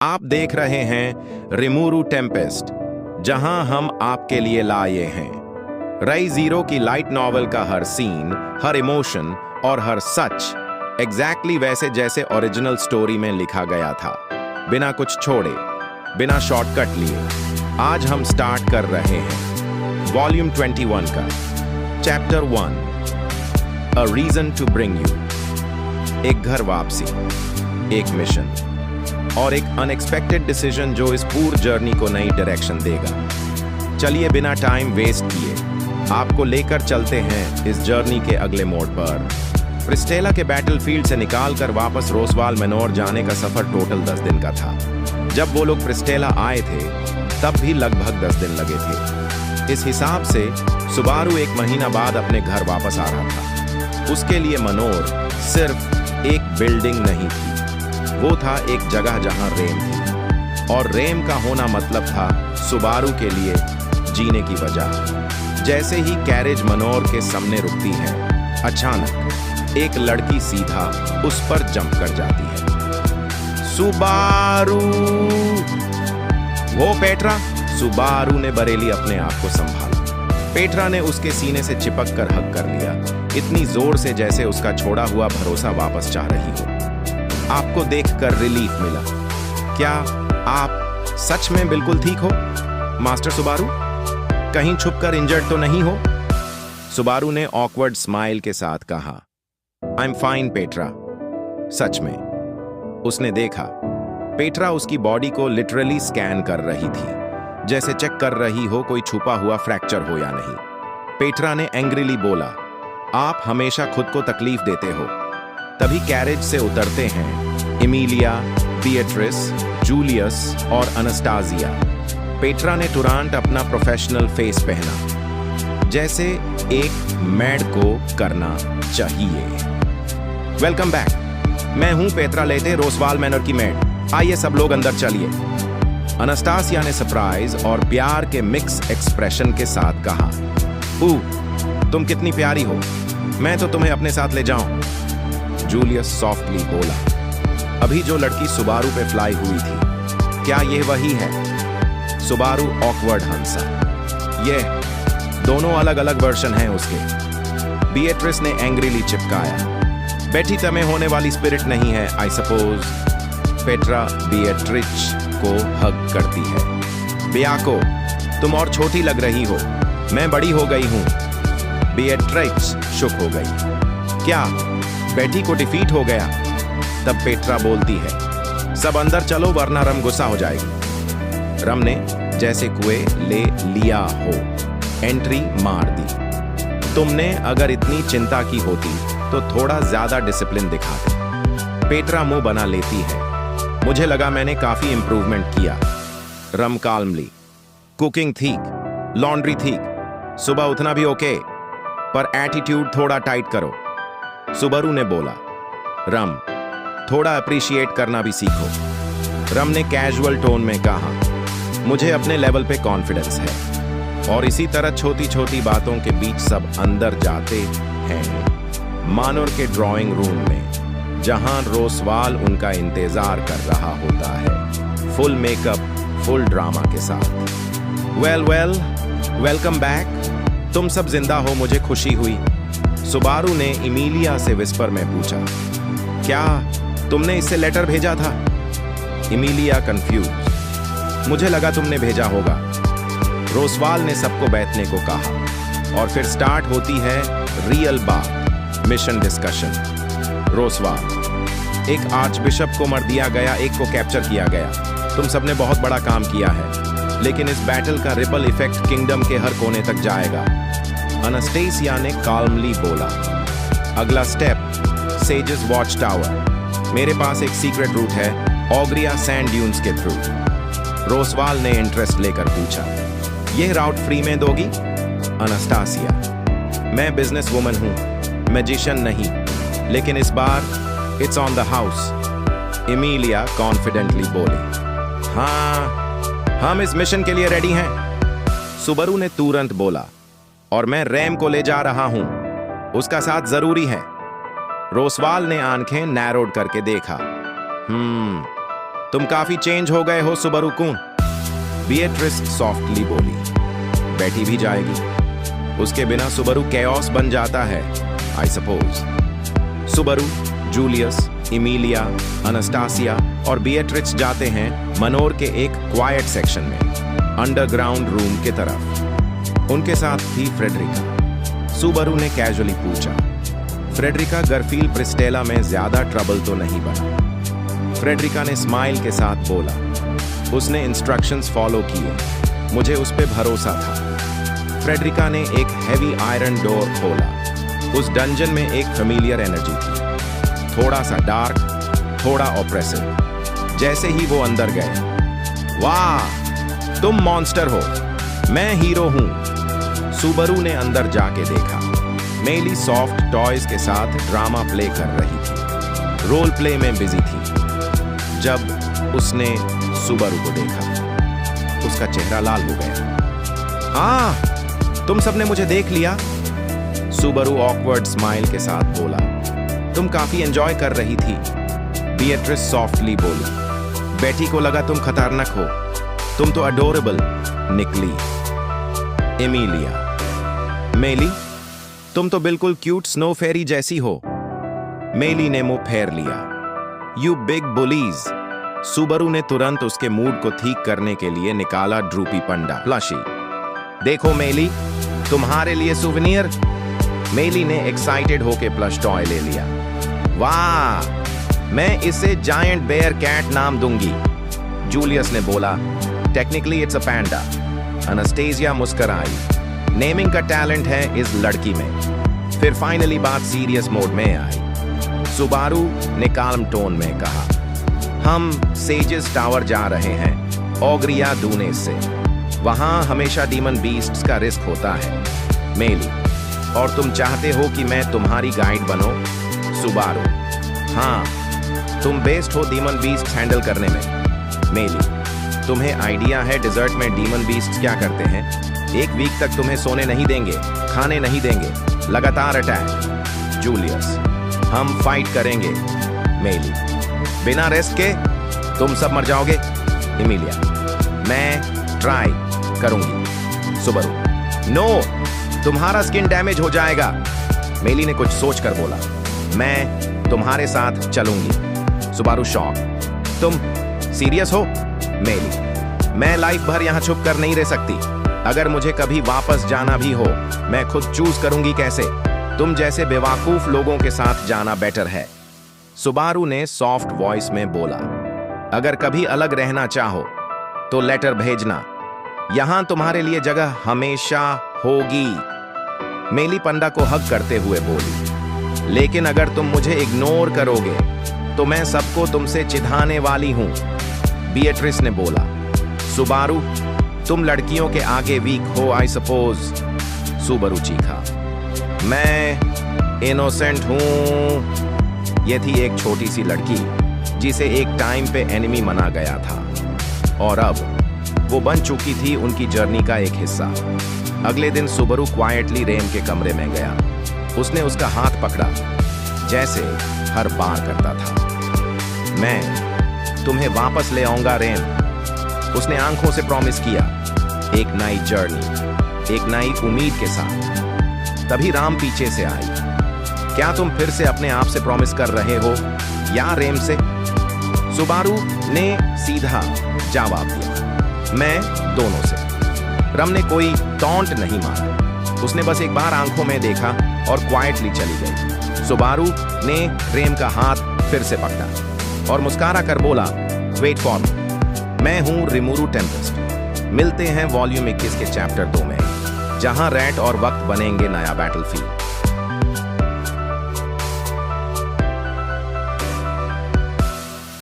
आप देख रहे हैं रिमूरू टेम्पेस्ट, जहां हम आपके लिए लाए हैं रई जीरो की लाइट नॉवल का हर सीन, हर इमोशन और हर सच एग्जैक्टली वैसे जैसे ओरिजिनल स्टोरी में लिखा गया था, बिना कुछ छोड़े, बिना शॉर्टकट लिए। आज हम स्टार्ट कर रहे हैं वॉल्यूम 21 का chapter 1, a reason to bring you. एक घर वापसी, एक मिशन और एक अनएक्सपेक्टेड डिसीजन जो इस पूरी जर्नी को नई डायरेक्शन देगा। चलिए बिना टाइम वेस्ट किए आपको लेकर चलते हैं इस जर्नी के अगले मोड़ पर। प्रिस्टेला के बैटलफील्ड से निकालकर वापस रोसवाल मेनोर जाने का सफर टोटल 10 दिन का था। जब वो लोग प्रिस्टेला आए थे तब भी लगभग 10 दिन लगे थे। इस हिसाब से सुबारू 1 महीना बाद अपने घर वापस आ रहा था। उसके लिए मेनोर सिर्फ एक बिल्डिंग नहीं थी, वो था एक जगह जहां रेम थी, और रेम का होना मतलब था सुबारू के लिए जीने की वजह। जैसे ही कैरेज मेनोर के सामने रुकती है, अचानक एक लड़की सीधा उस पर जंप कर जाती है। सुबारू! वो पेट्रा! सुबारू ने बरेली अपने आप को संभाला। पेट्रा ने उसके सीने से चिपक कर हग कर लिया, इतनी जोर से जैसे उसका छोड़ा हुआ भरोसा वापस चाह रही हो। आपको देखकर रिलीफ मिला। क्या आप सच में बिल्कुल ठीक हो, मास्टर सुबारू? कहीं छुपकर इंजर्ड तो नहीं हो? सुबारू ने ऑकवर्ड स्माइल के साथ कहा, आई एम फाइन पेट्रा। सच में। उसने देखा पेट्रा उसकी बॉडी को लिटरली स्कैन कर रही थी, जैसे चेक कर रही हो कोई छुपा हुआ फ्रैक्चर हो या नहीं। पेट्रा ने एंग्रीली बोला, आप हमेशा खुद को तकलीफ देते हो। तभी कैरेज से उतरते हैं एमिलिया, बीएट्रिस, जूलियस और अनस्टासिया। पेट्रा ने तुरंत अपना प्रोफेशनल फेस पहना, जैसे एक मेड को करना चाहिए। वेलकम बैक, मैं हूं पेट्रा लेते, रोसवाल मैनर की मेड। आइए सब लोग अंदर चलिए। अनस्टासिया ने सरप्राइज और प्यार के मिक्स एक्सप्रेशन के साथ कहा, तुम कितनी प्यारी हो, मैं तो तुम्हें अपने साथ ले जाऊं। जूलियस सॉफ्टली बोला, अभी जो लड़की सुबारू पे फ्लाई हुई थी, क्या यह वही है? सुबारू ऑकवर्ड हंसा, ये दोनों अलग अलग वर्जन हैं उसके। बीएट्रिस ने एंग्रीली चिपकाया, बेटी तमें होने वाली स्पिरिट नहीं है आई सपोज। पेट्रा बीएट्रिच को हग करती है। बियाको, तुम और छोटी लग रही हो, मैं बड़ी हो गई हूं। बीएट्रिच शुक हो गई। क्या बेटी को डिफीट हो गया? तब पेट्रा बोलती है, सब अंदर चलो वरना रम गुस्सा हो जाएगी। रम ने जैसे कुएं ले लिया हो एंट्री मार दी। तुमने अगर इतनी चिंता की होती तो थोड़ा ज्यादा डिसिप्लिन दिखाते। पेट्रा मुंह बना लेती है, मुझे लगा मैंने काफी इंप्रूवमेंट किया। रम काल्मली, कुकिंग ठीक, लॉन्ड्री ठीक, सुबह उठना भी ओके, पर एटीट्यूड थोड़ा टाइट करो। सुबारू ने बोला, रम थोड़ा अप्रिशिएट करना भी सीखो। रम ने कैजुअल टोन में कहा, मुझे अपने लेवल पे कॉन्फिडेंस है। और इसी तरह छोटी छोटी बातों के बीच सब अंदर जाते हैं मानोर के ड्राइंग रूम में, जहां रोसवाल उनका इंतजार कर रहा होता है, फुल मेकअप, फुल ड्रामा के साथ। Welcome back. तुम सब जिंदा हो, मुझे खुशी हुई। सुबारू ने एमिलिया से विस्पर में पूछा, क्या तुमने इससे लेटर भेजा था? एमिलिया कंफ्यूज, मुझे लगा तुमने भेजा होगा। रोसवाल ने सबको बैठने को कहा और फिर स्टार्ट होती है रियल बात, मिशन डिस्कशन। रोसवाल, एक आर्चबिशप को मर दिया गया, एक को कैप्चर किया गया। तुम सबने बहुत बड़ा काम किया है, लेकिन इस बैटल का रिपल इफेक्ट किंगडम के हर कोने तक जाएगा। अनस्टेसिया ने काल्मली बोला, अगला स्टेप सेजेस वॉच टावर। मेरे पास एक सीक्रेट रूट है, ऑग्रिया सैंड ड्यून्स के थ्रू। रोसवाल ने इंटरेस्ट लेकर पूछा, यह राउट फ्री में दोगी? अनस्टासिया, मैं बिजनेस वुमन हूं, मैजिशियन नहीं, लेकिन इस बार it's on the house. Emilia confidently बोली, हाँ, हम इस मिशन के लिए रेडी हैं। सुबारू ने तुरंत बोला, और मैं रैम को ले जा रहा हूं, उसका साथ जरूरी है। रोसवाल ने आंखें नैरोड करके देखा, तुम काफी चेंज हो गए हो सुबारू कुन, बीएट्रिस सॉफ्टली बोली। बैठी भी जाएगी, उसके बिना सुबारू कैओस बन जाता है आई सपोज। सुबारू, जूलियस, इमीलिया, अनस्टासिया और बीएट्रिक्स जाते हैं मनोर के एक क्वाइट सेक्शन में, अंडरग्राउंड रूम के तरफ। उनके साथ थी फ्रेडरिका। सुबारू ने कैजुअली पूछा, फ्रेडरिका गरफील प्रिस्टेला में ज्यादा ट्रबल तो नहीं बना? फ्रेडरिका ने स्माइल के साथ बोला, उसने इंस्ट्रक्शंस फॉलो किए, मुझे उस पर भरोसा था। फ्रेडरिका ने एक हैवी आयरन डोर खोला। उस डंजन में एक फेमिलियर एनर्जी थी, थोड़ा सा डार्क, थोड़ा ऑप्रेसिव। जैसे ही वो अंदर गए, वाह तुम मॉन्स्टर हो, मैं हीरो हूं। सुबारू ने अंदर जाके देखा, मेली सॉफ्ट टॉयज के साथ ड्रामा प्ले कर रही थी, रोल प्ले में बिजी थी। जब उसने सुबारू को देखा, उसका चेहरा लाल हो गया। तुम सबने मुझे देख लिया। सुबारू ऑकवर्ड स्माइल के साथ बोला, तुम काफी एंजॉय कर रही थी। बीएट्रिस सॉफ्टली बोली, बेटी को लगा तुम खतरनाक हो, तुम तो अडोरेबल निकली। एमिलिया, मेली तुम तो बिल्कुल क्यूट स्नो फेरी जैसी हो। मेली ने मुंह फेर लिया, यू बिग बुलीज। सुबारू ने तुरंत उसके मूड को ठीक करने के लिए निकाला ड्रूपी पंडा प्लशी। देखो मेली, तुम्हारे लिए सुवेनियर। मेली ने एक्साइटेड होके प्लश टॉय ले लिया। वाह, मैं इसे जायंट बेयर कैट नाम दूंगी। जूलियस ने बोला, टेक्निकली इट्स अ पैंडा। अनस्टेसिया मुस्कुराई, नेमिंग का टैलेंट है इस लड़की में। फिर फाइनली बात सीरियस मोड में आई। सुबारू ने काल्म टोन में कहा, हम सेजेस टावर जा रहे हैं, ओग्रिया दूने से। वहां हमेशा डीमन बीस्ट्स का रिस्क होता है मेली, और तुम चाहते हो कि मैं तुम्हारी गाइड बनो। सुबारू, हाँ, तुम बेस्ट हो डीमन बीस्ट हैंडल करने में। मेली, तुम्हें आइडिया है डिजर्ट में डीमन बीस्ट क्या करते हैं? एक वीक तक तुम्हें सोने नहीं देंगे, खाने नहीं देंगे, लगातार अटैक। जूलियस, हम फाइट करेंगे। मेली, बिना रेस्ट के तुम सब मर जाओगे। एमिलिया, मैं ट्राई करूंगी। सुबारू, नो, तुम्हारा स्किन डैमेज हो जाएगा। मेली ने कुछ सोचकर बोला, मैं तुम्हारे साथ चलूंगी। सुबारू शॉक, तुम सीरियस हो? मेली, मैं लाइफ भर यहां छुप कर नहीं रह सकती। अगर मुझे कभी वापस जाना भी हो, मैं खुद चूज करूंगी कैसे। तुम जैसे बेवकूफ लोगों के साथ जाना बेटर है। सुबारू ने सॉफ्ट वॉइस में बोला, अगर कभी अलग रहना चाहो तो लेटर भेजना, यहां तुम्हारे लिए जगह हमेशा होगी। मेली पंडा को हग करते हुए बोली, लेकिन अगर तुम मुझे इग्नोर करोगे तो मैं सबको तुमसे चिढ़ाने वाली हूं। बीएट्रिस ने बोला, सुबारू, तुम लड़कियों के आगे वीक हो आई सपोज। सुबारू चीखा, मैं इनोसेंट हूं। यह थी एक छोटी सी लड़की जिसे एक टाइम पे एनिमी माना गया था, और अब वो बन चुकी थी उनकी जर्नी का एक हिस्सा। अगले दिन सुबारू क्वाइटली रेम के कमरे में गया। उसने उसका हाथ पकड़ा, जैसे हर बार करता था। मैं तुम्हें वापस ले आऊंगा रेम, उसने आंखों से प्रॉमिस किया। एक नई जर्नी, एक नई उम्मीद के साथ। तभी राम पीछे से आई। क्या तुम फिर से अपने आप से प्रॉमिस कर रहे हो या रेम से? सुबारू ने सीधा जवाब दिया, मैं दोनों से। रम ने कोई टॉन्ट नहीं मारा, उसने बस एक बार आंखों में देखा और क्वाइटली चली गई। सुबारू ने रेम का हाथ फिर से पकड़ा और मुस्कुरा कर बोला, वेट फॉर मी, मैं हूं रिमूरू टेम्पेस्ट। मिलते हैं वॉल्यूम 21 के चैप्टर 2 में, जहां रैट और वक्त बनेंगे नया बैटलफील्ड।